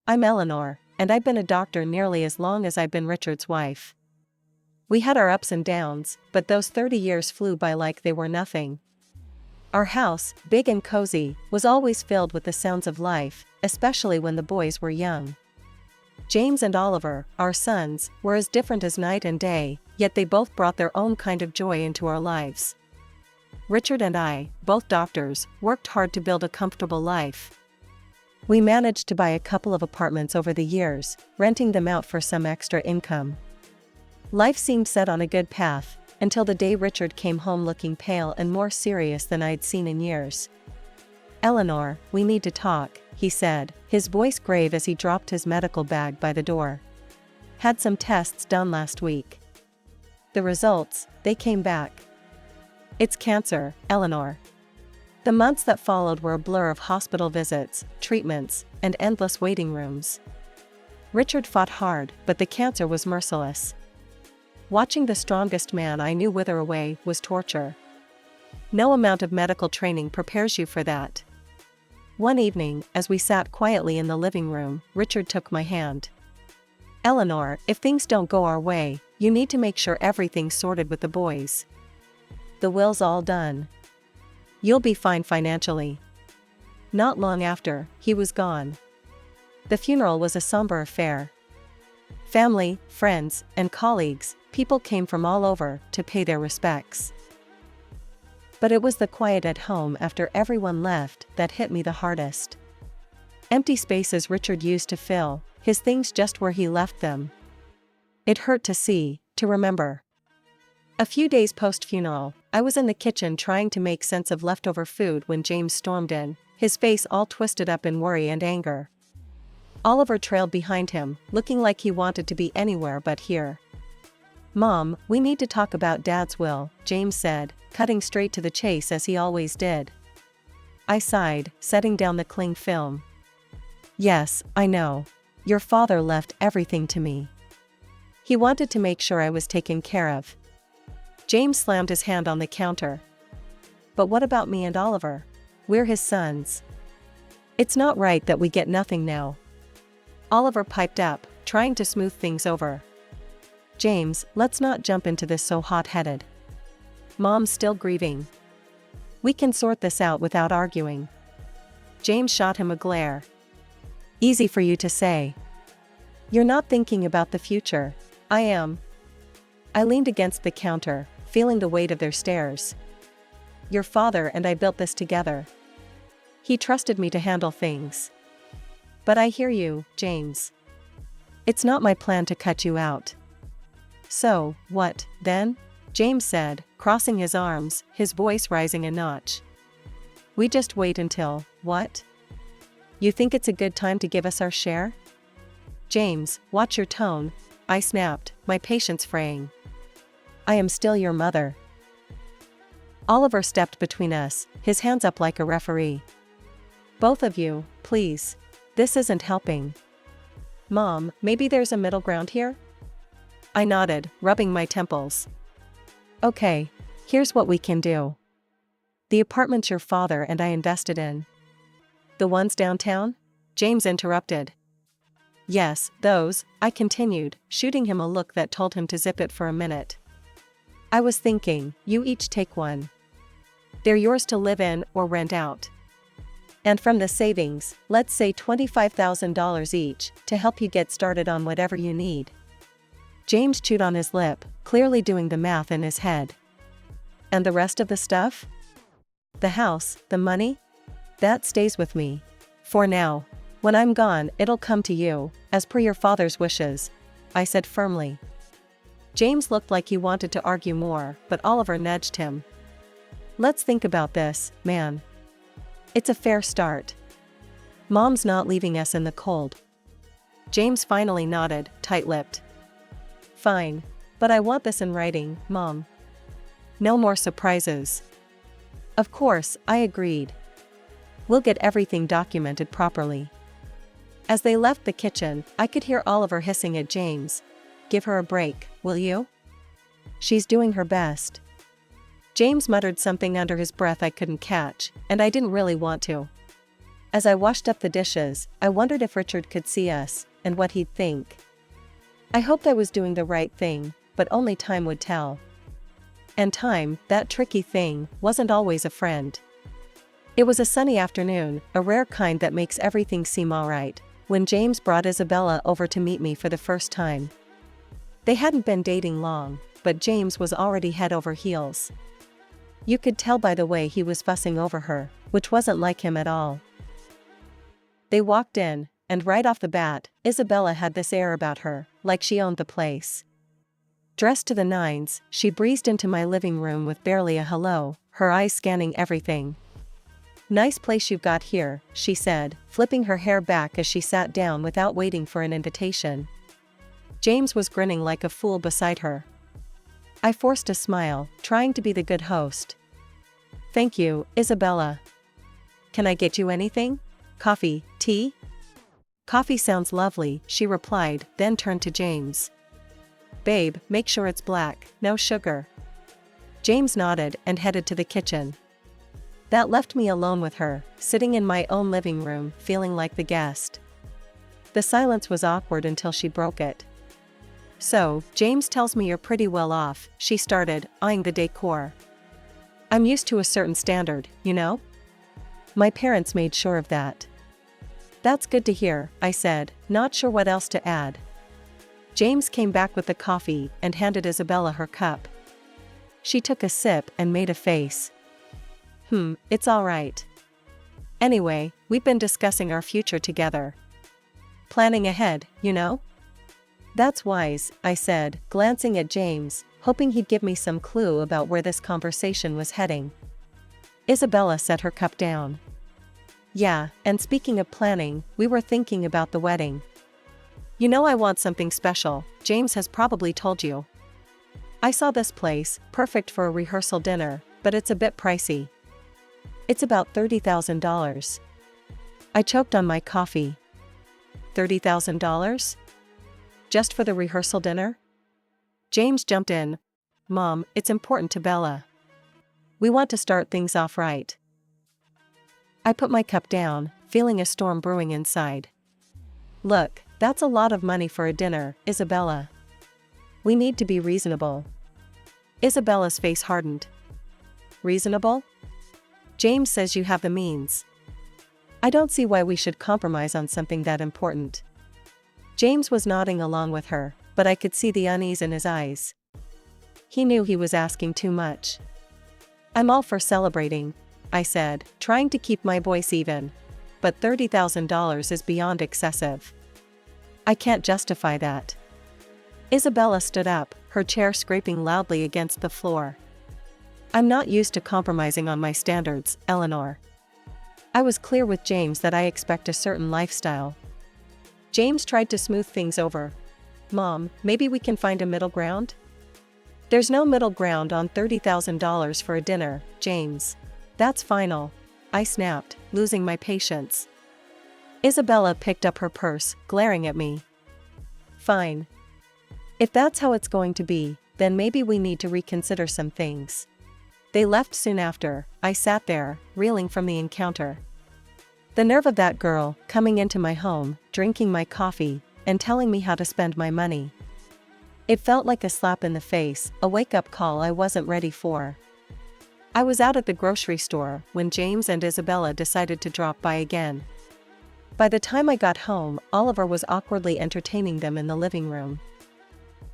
I'm Eleanor, and I've been a doctor nearly as long as I've been Richard's wife. We had our ups and downs, but those 30 years flew by like they were nothing. Our house, big and cozy, was always filled with the sounds of life, especially when the boys were young. James and Oliver, our sons, were as different as night and day, yet they both brought their own kind of joy into our lives. Richard and I, both doctors, worked hard to build a comfortable life. We managed to buy a couple of apartments over the years, renting them out for some extra income. Life seemed set on a good path, until the day Richard came home looking pale and more serious than I'd seen in years. "Eleanor, we need to talk," he said, his voice grave as he dropped his medical bag by the door. "Had some tests done last week. The results, they came back. It's cancer, Eleanor." The months that followed were a blur of hospital visits, treatments, and endless waiting rooms. Richard fought hard, but the cancer was merciless. Watching the strongest man I knew wither away was torture. No amount of medical training prepares you for that. One evening, as we sat quietly in the living room, Richard took my hand. "Eleanor, if things don't go our way, you need to make sure everything's sorted with the boys. The will's all done. You'll be fine financially." Not long after, he was gone. The funeral was a somber affair. Family, friends, and colleagues, people came from all over to pay their respects. But it was the quiet at home after everyone left that hit me the hardest. Empty spaces Richard used to fill, his things just where he left them. It hurt to see, to remember. A few days post-funeral, I was in the kitchen trying to make sense of leftover food when James stormed in, his face all twisted up in worry and anger. Oliver trailed behind him, looking like he wanted to be anywhere but here. "Mom, we need to talk about Dad's will," James said, cutting straight to the chase as he always did. I sighed, setting down the cling film. "Yes, I know. Your father left everything to me. He wanted to make sure I was taken care of." James slammed his hand on the counter. "But what about me and Oliver? We're his sons. It's not right that we get nothing now." Oliver piped up, trying to smooth things over. "James, let's not jump into this so hot-headed. Mom's still grieving. We can sort this out without arguing." James shot him a glare. "Easy for you to say. You're not thinking about the future. I am." I leaned against the counter, feeling the weight of their stares. "Your father and I built this together. He trusted me to handle things. But I hear you, James. It's not my plan to cut you out." "So, what, then?" James said, crossing his arms, his voice rising a notch. "We just wait until, what? You think it's a good time to give us our share?" "James, watch your tone," I snapped, my patience fraying. "I am still your mother." Oliver stepped between us, his hands up like a referee. "Both of you, please. This isn't helping. Mom, maybe there's a middle ground here?" I nodded, rubbing my temples. "Okay, here's what we can do. The apartments your father and I invested in." "The ones downtown?" James interrupted. "Yes, those," I continued, shooting him a look that told him to zip it for a minute. "I was thinking, you each take one. They're yours to live in or rent out. And from the savings, let's say $25,000 each, to help you get started on whatever you need." James chewed on his lip, clearly doing the math in his head. "And the rest of the stuff? The house, the money? That stays with me. For now. When I'm gone, it'll come to you, as per your father's wishes," I said firmly. James looked like he wanted to argue more, but Oliver nudged him. "Let's think about this, man. It's a fair start. Mom's not leaving us in the cold." James finally nodded, tight-lipped. "Fine. But I want this in writing, Mom. No more surprises." Of course, I agreed. "We'll get everything documented properly." As they left the kitchen, I could hear Oliver hissing at James. "Give her a break, will you? She's doing her best." James muttered something under his breath I couldn't catch, and I didn't really want to. As I washed up the dishes, I wondered if Richard could see us, and what he'd think. I hoped I was doing the right thing, but only time would tell. And time, that tricky thing, wasn't always a friend. It was a sunny afternoon, a rare kind that makes everything seem alright, when James brought Isabella over to meet me for the first time. They hadn't been dating long, but James was already head over heels. You could tell by the way he was fussing over her, which wasn't like him at all. They walked in, and right off the bat, Isabella had this air about her, like she owned the place. Dressed to the nines, she breezed into my living room with barely a hello, her eyes scanning everything. "Nice place you've got here," she said, flipping her hair back as she sat down without waiting for an invitation. James was grinning like a fool beside her. I forced a smile, trying to be the good host. "Thank you, Isabella. Can I get you anything? Coffee, tea?" "Coffee sounds lovely," she replied, then turned to James. "Babe, make sure it's black, no sugar." James nodded and headed to the kitchen. That left me alone with her, sitting in my own living room, feeling like the guest. The silence was awkward until she broke it. "So, James tells me you're pretty well off," she started, eyeing the decor. "I'm used to a certain standard, you know? My parents made sure of that." "That's good to hear," I said, not sure what else to add. James came back with the coffee and handed Isabella her cup. She took a sip and made a face. It's all right. Anyway, we've been discussing our future together. Planning ahead, you know? That's wise, I said, glancing at James, hoping he'd give me some clue about where this conversation was heading. Isabella set her cup down. Yeah, and speaking of planning, we were thinking about the wedding. You know I want something special, James has probably told you. I saw this place, perfect for a rehearsal dinner, but it's a bit pricey. It's about $30,000. I choked on my coffee. $30,000? Just for the rehearsal dinner? James jumped in. Mom, it's important to Bella. We want to start things off right. I put my cup down, feeling a storm brewing inside. Look, that's a lot of money for a dinner, Isabella. We need to be reasonable. Isabella's face hardened. Reasonable? James says you have the means. I don't see why we should compromise on something that important. James was nodding along with her, but I could see the unease in his eyes. He knew he was asking too much. I'm all for celebrating, I said, trying to keep my voice even. But $30,000 is beyond excessive. I can't justify that. Isabella stood up, her chair scraping loudly against the floor. I'm not used to compromising on my standards, Eleanor. I was clear with James that I expect a certain lifestyle. James tried to smooth things over. Mom, maybe we can find a middle ground? There's no middle ground on $30,000 for a dinner, James. That's final. I snapped, losing my patience. Isabella picked up her purse, glaring at me. Fine. If that's how it's going to be, then maybe we need to reconsider some things. They left soon after. I sat there, reeling from the encounter. The nerve of that girl, coming into my home, drinking my coffee, and telling me how to spend my money. It felt like a slap in the face, a wake-up call I wasn't ready for. I was out at the grocery store when James and Isabella decided to drop by again. By the time I got home, Oliver was awkwardly entertaining them in the living room.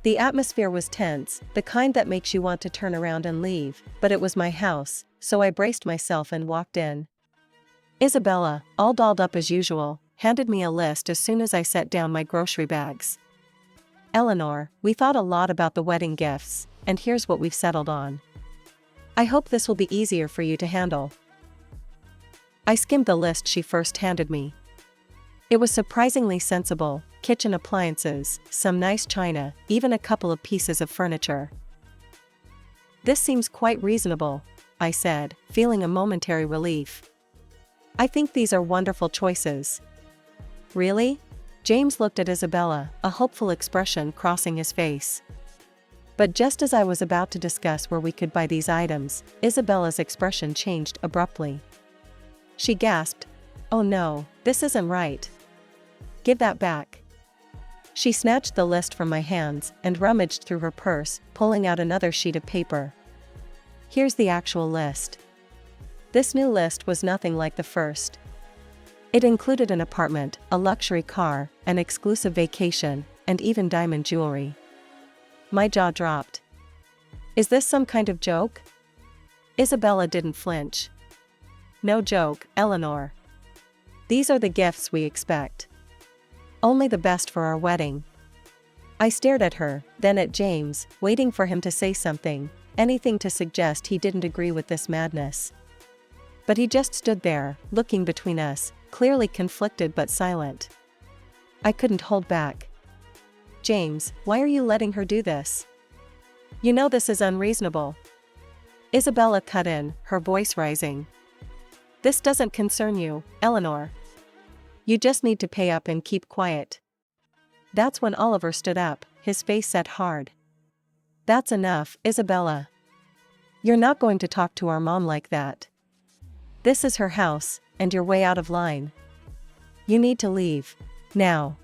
The atmosphere was tense, the kind that makes you want to turn around and leave, but it was my house, so I braced myself and walked in. Isabella, all dolled up as usual, handed me a list as soon as I set down my grocery bags. Eleanor, we thought a lot about the wedding gifts, and here's what we've settled on. I hope this will be easier for you to handle. I skimmed the list she first handed me. It was surprisingly sensible: kitchen appliances, some nice china, even a couple of pieces of furniture. This seems quite reasonable, I said, feeling a momentary relief. I think these are wonderful choices. Really? James looked at Isabella, a hopeful expression crossing his face. But just as I was about to discuss where we could buy these items, Isabella's expression changed abruptly. She gasped, "Oh no, this isn't right. Give that back." She snatched the list from my hands and rummaged through her purse, pulling out another sheet of paper. "Here's the actual list." This new list was nothing like the first. It included an apartment, a luxury car, an exclusive vacation, and even diamond jewelry. My jaw dropped. "Is this some kind of joke?" Isabella didn't flinch. "No joke, Eleanor. These are the gifts we expect. Only the best for our wedding." I stared at her, then at James, waiting for him to say something, anything to suggest he didn't agree with this madness. But he just stood there, looking between us, clearly conflicted but silent. I couldn't hold back. "James, why are you letting her do this? You know this is unreasonable." Isabella cut in, her voice rising. "This doesn't concern you, Eleanor. You just need to pay up and keep quiet." That's when Oliver stood up, his face set hard. "That's enough, Isabella. You're not going to talk to our mom like that. This is her house, and you're way out of line. You need to leave. Now."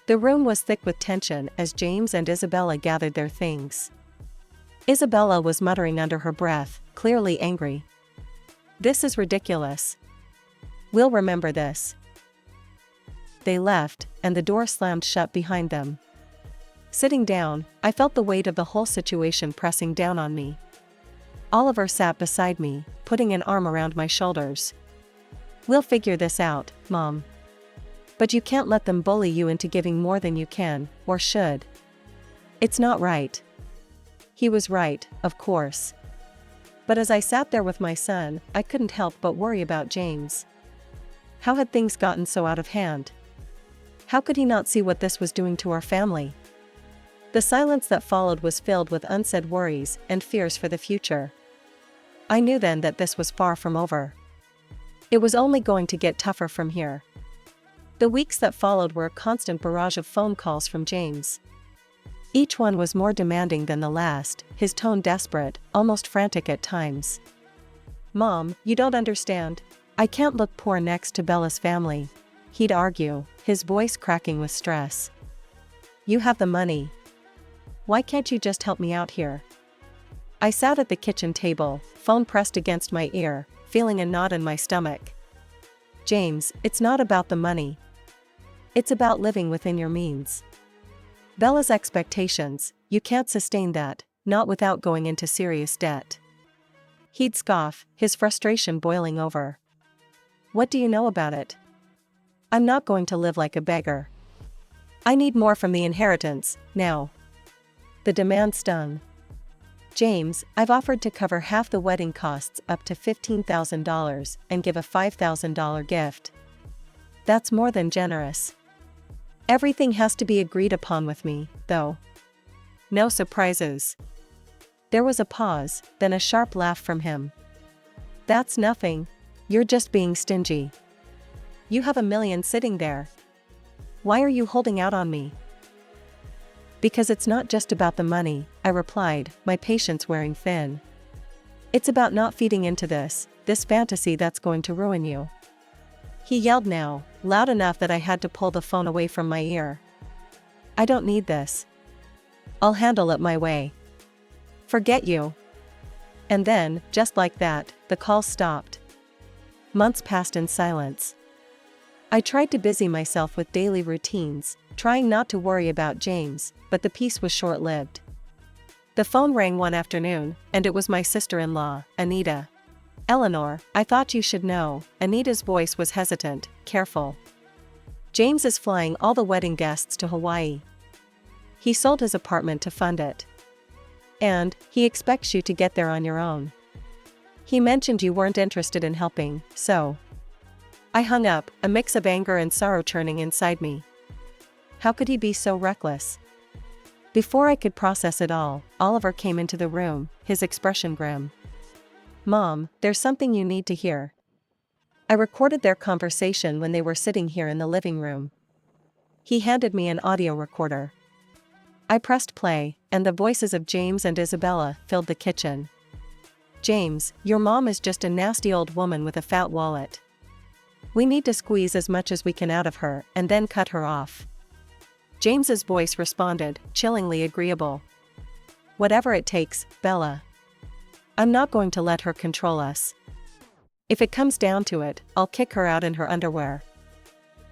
The room was thick with tension as James and Isabella gathered their things. Isabella was muttering under her breath, clearly angry. "This is ridiculous. We'll remember this." They left, and the door slammed shut behind them. Sitting down, I felt the weight of the whole situation pressing down on me. Oliver sat beside me, putting an arm around my shoulders. "We'll figure this out, Mom. But you can't let them bully you into giving more than you can, or should. It's not right." He was right, of course. But as I sat there with my son, I couldn't help but worry about James. How had things gotten so out of hand? How could he not see what this was doing to our family? The silence that followed was filled with unsaid worries and fears for the future. I knew then that this was far from over. It was only going to get tougher from here. The weeks that followed were a constant barrage of phone calls from James. Each one was more demanding than the last, his tone desperate, almost frantic at times. "Mom, you don't understand. I can't look poor next to Bella's family," he'd argue, his voice cracking with stress. "You have the money. Why can't you just help me out here?" I sat at the kitchen table, phone pressed against my ear, feeling a knot in my stomach. "James, it's not about the money. It's about living within your means. Bella's expectations, you can't sustain that, not without going into serious debt." He'd scoff, his frustration boiling over. "What do you know about it? I'm not going to live like a beggar. I need more from the inheritance, now." The demand stung. "James, I've offered to cover half the wedding costs up to $15,000 and give a $5,000 gift. That's more than generous. Everything has to be agreed upon with me, though. No surprises." There was a pause, then a sharp laugh from him. "That's nothing. You're just being stingy. You have $1 million sitting there. Why are you holding out on me?" "Because it's not just about the money," I replied, my patience wearing thin. "It's about not feeding into this fantasy that's going to ruin you." He yelled now, loud enough that I had to pull the phone away from my ear. "I don't need this. I'll handle it my way. Forget you." And then, just like that, the call stopped. Months passed in silence. I tried to busy myself with daily routines, trying not to worry about James, but the peace was short-lived. The phone rang one afternoon, and it was my sister-in-law, Anita. "Eleanor, I thought you should know." Anita's voice was hesitant, careful. "James is flying all the wedding guests to Hawaii. He sold his apartment to fund it. And he expects you to get there on your own. He mentioned you weren't interested in helping, so..." I hung up, a mix of anger and sorrow churning inside me. How could he be so reckless? Before I could process it all, Oliver came into the room, his expression grim. "Mom, there's something you need to hear." I recorded their conversation when they were sitting here in the living room. He handed me an audio recorder. I pressed play, and the voices of James and Isabella filled the kitchen. "James, your mom is just a nasty old woman with a fat wallet. We need to squeeze as much as we can out of her and then cut her off. James's voice responded, chillingly agreeable. Whatever it takes, Bella. I'm not going to let her control us. If it comes down to it, I'll kick her out in her underwear.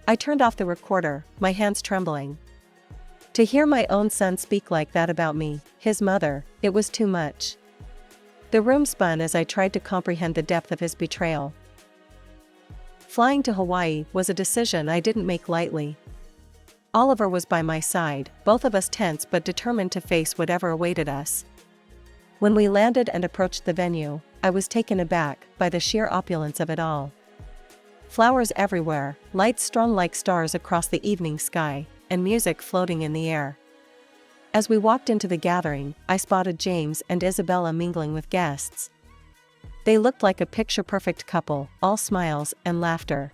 I turned off the recorder, my hands trembling. To hear my own son speak like that about me, his mother, it was too much. The room spun as I tried to comprehend the depth of his betrayal. Flying to Hawaii was a decision I didn't make lightly. Oliver was by my side, both of us tense but determined to face whatever awaited us. When we landed and approached the venue, I was taken aback by the sheer opulence of it all. Flowers everywhere, lights strung like stars across the evening sky, and music floating in the air. As we walked into the gathering, I spotted James and Isabella mingling with guests. They looked like a picture-perfect couple, all smiles and laughter.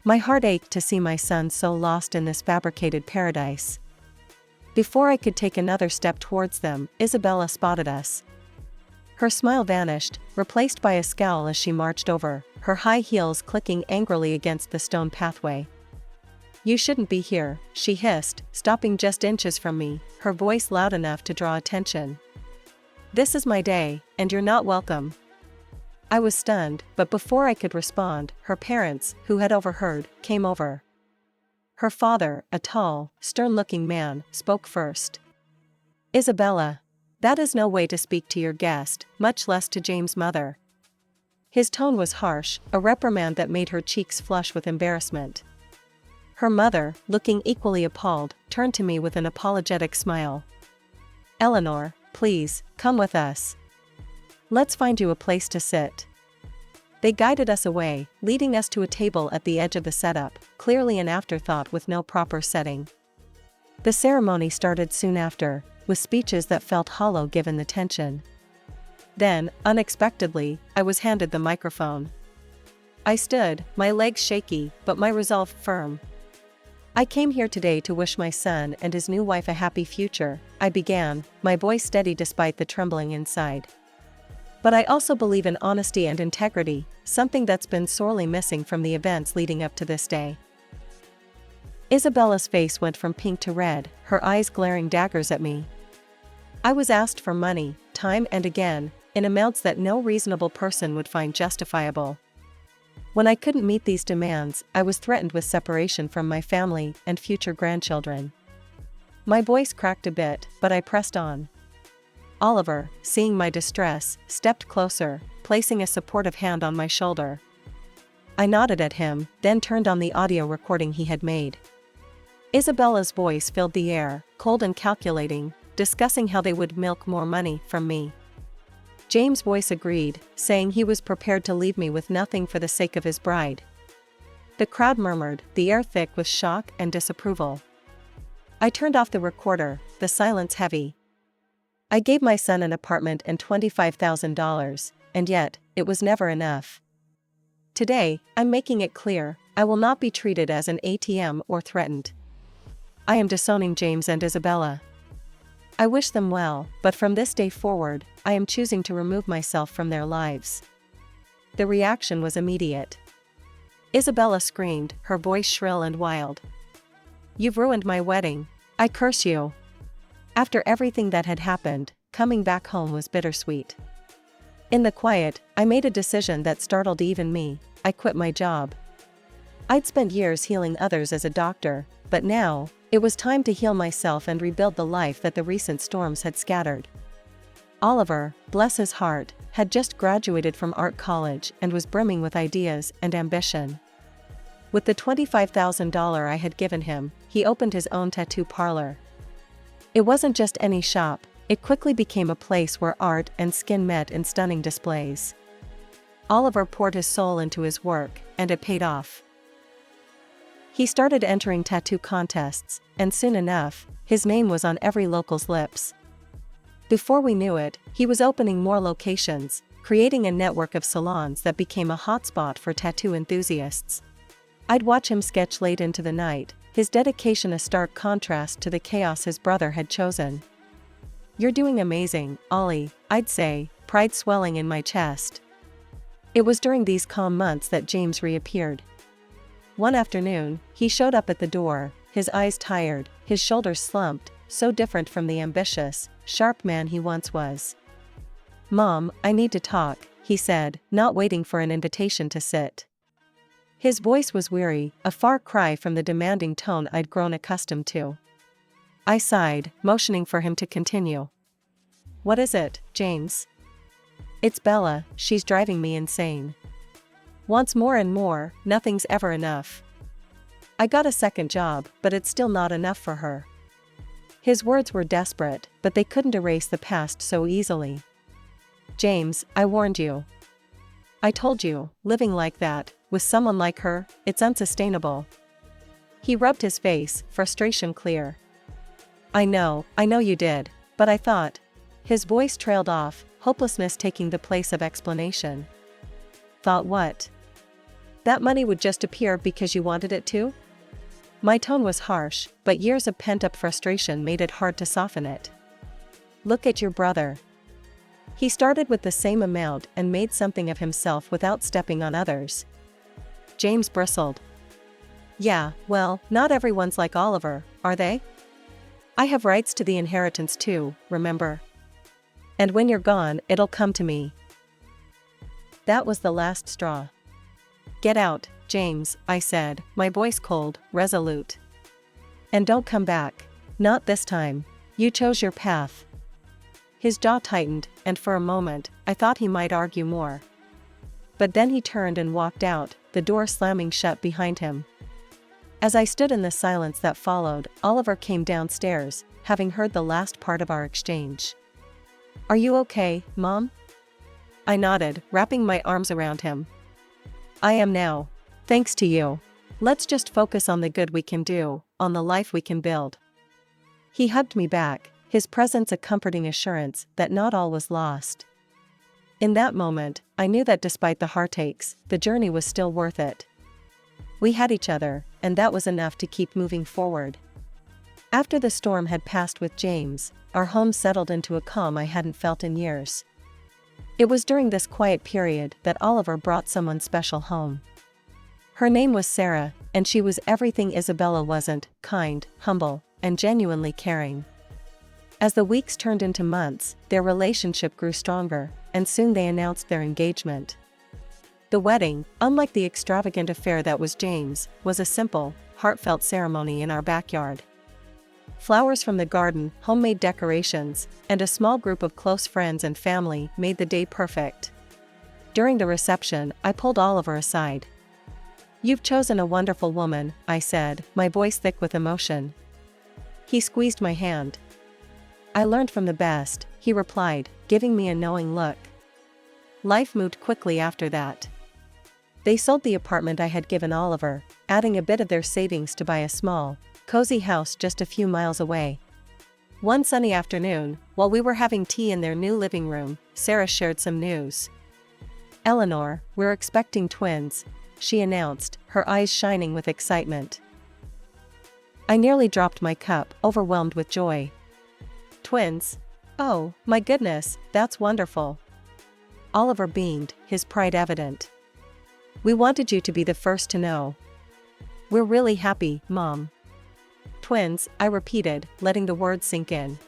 My heart ached to see my son so lost in this fabricated paradise. Before I could take another step towards them, Isabella spotted us. Her smile vanished, replaced by a scowl as she marched over, her high heels clicking angrily against the stone pathway. You shouldn't be here, she hissed, stopping just inches from me, her voice loud enough to draw attention. This is my day, and you're not welcome. I was stunned, but before I could respond, her parents, who had overheard, came over. Her father, a tall, stern-looking man, spoke first. Isabella, that is no way to speak to your guest, much less to James' mother. His tone was harsh, a reprimand that made her cheeks flush with embarrassment. Her mother, looking equally appalled, turned to me with an apologetic smile. Eleanor, please, come with us. Let's find you a place to sit. They guided us away, leading us to a table at the edge of the setup, clearly an afterthought with no proper setting. The ceremony started soon after, with speeches that felt hollow given the tension. Then, unexpectedly, I was handed the microphone. I stood, my legs shaky, but my resolve firm. I came here today to wish my son and his new wife a happy future, I began, my voice steady despite the trembling inside. But I also believe in honesty and integrity, something that's been sorely missing from the events leading up to this day. Isabella's face went from pink to red, her eyes glaring daggers at me. I was asked for money, time and again, in amounts that no reasonable person would find justifiable. When I couldn't meet these demands, I was threatened with separation from my family and future grandchildren. My voice cracked a bit, but I pressed on. Oliver, seeing my distress, stepped closer, placing a supportive hand on my shoulder. I nodded at him, then turned on the audio recording he had made. Isabella's voice filled the air, cold and calculating, discussing how they would milk more money from me. James' voice agreed, saying he was prepared to leave me with nothing for the sake of his bride. The crowd murmured, the air thick with shock and disapproval. I turned off the recorder, the silence heavy. I gave my son an apartment and $25,000, and yet, it was never enough. Today, I'm making it clear, I will not be treated as an ATM or threatened. I am disowning James and Isabella. I wish them well, but from this day forward, I am choosing to remove myself from their lives. The reaction was immediate. Isabella screamed, her voice shrill and wild. You've ruined my wedding. I curse you. After everything that had happened, coming back home was bittersweet. In the quiet, I made a decision that startled even me. I quit my job. I'd spent years healing others as a doctor, but now, it was time to heal myself and rebuild the life that the recent storms had scattered. Oliver, bless his heart, had just graduated from art college and was brimming with ideas and ambition. With the $25,000 I had given him, he opened his own tattoo parlor. It wasn't just any shop, it quickly became a place where art and skin met in stunning displays. Oliver poured his soul into his work, and it paid off. He started entering tattoo contests, and soon enough, his name was on every local's lips. Before we knew it, he was opening more locations, creating a network of salons that became a hotspot for tattoo enthusiasts. I'd watch him sketch late into the night, his dedication a stark contrast to the chaos his brother had chosen. You're doing amazing, Ollie, I'd say, pride swelling in my chest. It was during these calm months that James reappeared. One afternoon, he showed up at the door, his eyes tired, his shoulders slumped, so different from the ambitious, sharp man he once was. "Mom, I need to talk," he said, not waiting for an invitation to sit. His voice was weary, a far cry from the demanding tone I'd grown accustomed to. I sighed, motioning for him to continue. "What is it, James?" "It's Bella, she's driving me insane. Wants more and more, nothing's ever enough. I got a second job, but it's still not enough for her." His words were desperate, but they couldn't erase the past so easily. "James, I warned you. I told you, living like that, with someone like her, it's unsustainable." He rubbed his face, frustration clear. I know you did, but I thought." His voice trailed off, hopelessness taking the place of explanation. "Thought what? That money would just appear because you wanted it to?" My tone was harsh, but years of pent-up frustration made it hard to soften it. "Look at your brother. He started with the same amount and made something of himself without stepping on others." James bristled. "Yeah, well, not everyone's like Oliver, are they? I have rights to the inheritance too, remember? And when you're gone, it'll come to me." That was the last straw. "Get out, James," I said, my voice cold, resolute. "And don't come back. Not this time. You chose your path." His jaw tightened, and for a moment, I thought he might argue more. But then he turned and walked out, the door slamming shut behind him. As I stood in the silence that followed, Oliver came downstairs, having heard the last part of our exchange. "Are you okay, Mom?" I nodded, wrapping my arms around him. "I am now. Thanks to you. Let's just focus on the good we can do, on the life we can build." He hugged me back, his presence a comforting assurance that not all was lost. In that moment, I knew that despite the heartaches, the journey was still worth it. We had each other, and that was enough to keep moving forward. After the storm had passed with James, our home settled into a calm I hadn't felt in years. It was during this quiet period that Oliver brought someone special home. Her name was Sarah, and she was everything Isabella wasn't: kind, humble, and genuinely caring. As the weeks turned into months, their relationship grew stronger, and soon they announced their engagement. The wedding, unlike the extravagant affair that was James, was a simple, heartfelt ceremony in our backyard. Flowers from the garden, homemade decorations, and a small group of close friends and family made the day perfect. During the reception, I pulled Oliver aside. "You've chosen a wonderful woman," I said, my voice thick with emotion. He squeezed my hand. "I learned from the best," he replied, giving me a knowing look. Life moved quickly after that. They sold the apartment I had given Oliver, adding a bit of their savings to buy a small, cozy house just a few miles away. One sunny afternoon, while we were having tea in their new living room, Sarah shared some news. "Eleanor, we're expecting twins," she announced, her eyes shining with excitement. I nearly dropped my cup, overwhelmed with joy. "Twins? Oh, my goodness, that's wonderful." Oliver beamed, his pride evident. "We wanted you to be the first to know." "We're really happy, Mom." "Twins," I repeated, letting the words sink in.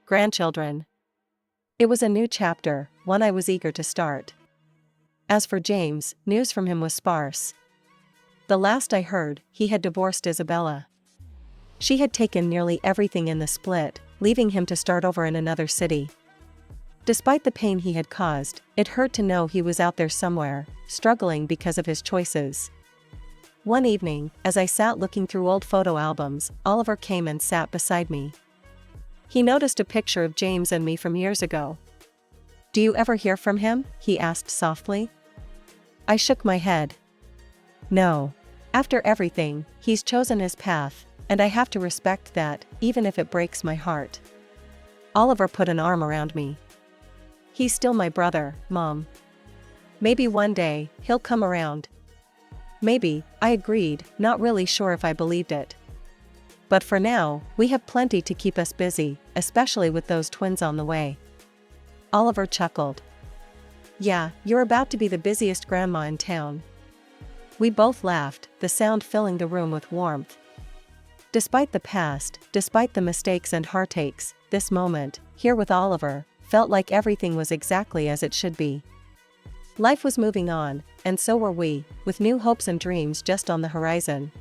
"Grandchildren." It was a new chapter, one I was eager to start. As for James, news from him was sparse. The last I heard, he had divorced Isabella. She had taken nearly everything in the split, leaving him to start over in another city. Despite the pain he had caused, it hurt to know he was out there somewhere, struggling because of his choices. One evening, as I sat looking through old photo albums, Oliver came and sat beside me. He noticed a picture of James and me from years ago. "Do you ever hear from him?" he asked softly. I shook my head. "No. After everything, he's chosen his path, and I have to respect that, even if it breaks my heart." Oliver put an arm around me. "He's still my brother, Mom. Maybe one day, he'll come around." "Maybe," I agreed, not really sure if I believed it. "But for now, we have plenty to keep us busy, especially with those twins on the way." Oliver chuckled. "Yeah, you're about to be the busiest grandma in town." We both laughed, the sound filling the room with warmth. Despite the past, despite the mistakes and heartaches, this moment, here with Oliver, felt like everything was exactly as it should be. Life was moving on, and so were we, with new hopes and dreams just on the horizon.